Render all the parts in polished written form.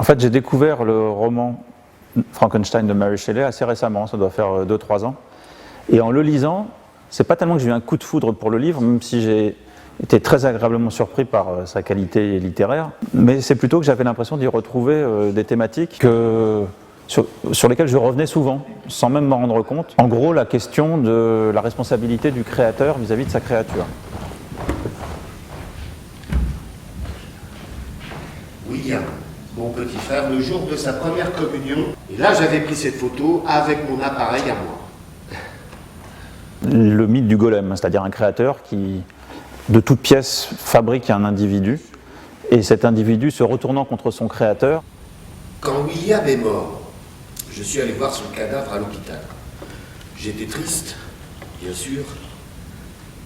En fait, j'ai découvert le roman Frankenstein de Mary Shelley assez récemment, ça doit faire 2-3 ans. Et en le lisant, c'est pas tellement que j'ai eu un coup de foudre pour le livre, même si j'ai été très agréablement surpris par sa qualité littéraire, mais c'est plutôt que j'avais l'impression d'y retrouver des thématiques sur lesquelles je revenais souvent, sans même m'en rendre compte. En gros, la question de la responsabilité du créateur vis-à-vis de sa créature. William, mon petit frère, le jour de sa première communion, et là j'avais pris cette photo avec mon appareil à moi. Le mythe du golem, c'est-à-dire un créateur qui, de toute pièce, fabrique un individu, et cet individu se retournant contre son créateur. Quand William est mort, je suis allé voir son cadavre à l'hôpital. J'étais triste, bien sûr,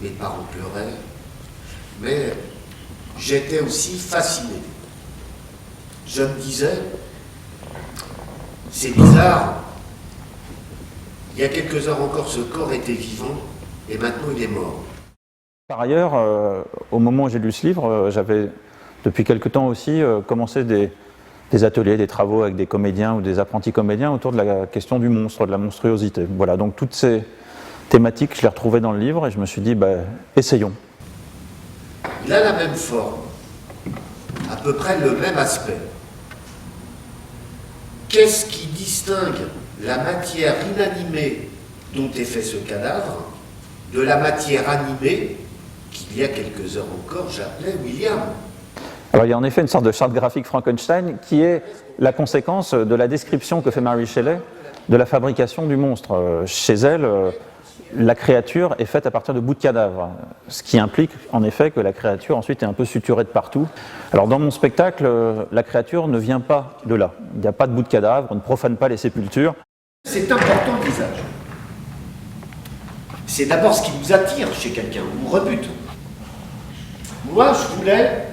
mes parents pleuraient, mais j'étais aussi fasciné. Je me disais, c'est bizarre, il y a quelques heures encore ce corps était vivant et maintenant il est mort. Par ailleurs, au moment où j'ai lu ce livre, j'avais depuis quelque temps aussi commencé des ateliers, des travaux avec des comédiens ou des apprentis comédiens autour de la question du monstre, de la monstruosité. Voilà, donc toutes ces thématiques, je les retrouvais dans le livre et je me suis dit, essayons. Il a la même forme, à peu près le même aspect. Qu'est-ce qui distingue la matière inanimée dont est fait ce cadavre de la matière animée qu'il y a quelques heures encore j'appelais William? Alors il y a en effet une sorte de charte graphique Frankenstein qui est la conséquence de la description que fait Mary Shelley de la fabrication du monstre. Chez elle, la créature est faite à partir de bouts de cadavres, ce qui implique en effet que la créature ensuite est un peu suturée de partout. Alors dans mon spectacle, la créature ne vient pas de là. Il n'y a pas de bouts de cadavres, on ne profane pas les sépultures. C'est important le visage. C'est d'abord ce qui vous attire chez quelqu'un, vous rebute. Moi, je voulais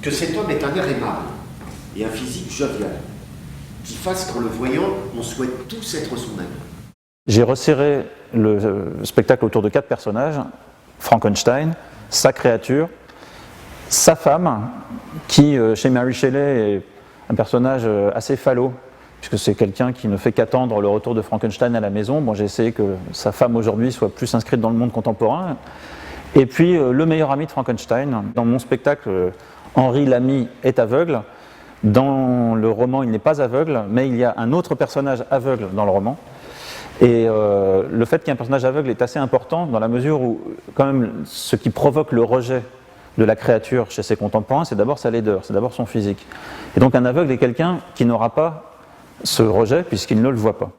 que cet homme ait un air aimable et un physique jovial, qui fasse qu'en le voyant, on souhaite tous être son ami. J'ai resserré le spectacle autour de 4 personnages, Frankenstein, sa créature, sa femme, qui chez Mary Shelley est un personnage assez falot, puisque c'est quelqu'un qui ne fait qu'attendre le retour de Frankenstein à la maison. Bon, j'ai essayé que sa femme aujourd'hui soit plus inscrite dans le monde contemporain. Et puis le meilleur ami de Frankenstein. Dans mon spectacle, Henri l'ami est aveugle. Dans le roman, il n'est pas aveugle, mais il y a un autre personnage aveugle dans le roman. Et le fait qu'il y ait un personnage aveugle est assez important dans la mesure où, quand même, ce qui provoque le rejet de la créature chez ses contemporains, c'est d'abord sa laideur, c'est d'abord son physique. Et donc un aveugle est quelqu'un qui n'aura pas ce rejet puisqu'il ne le voit pas.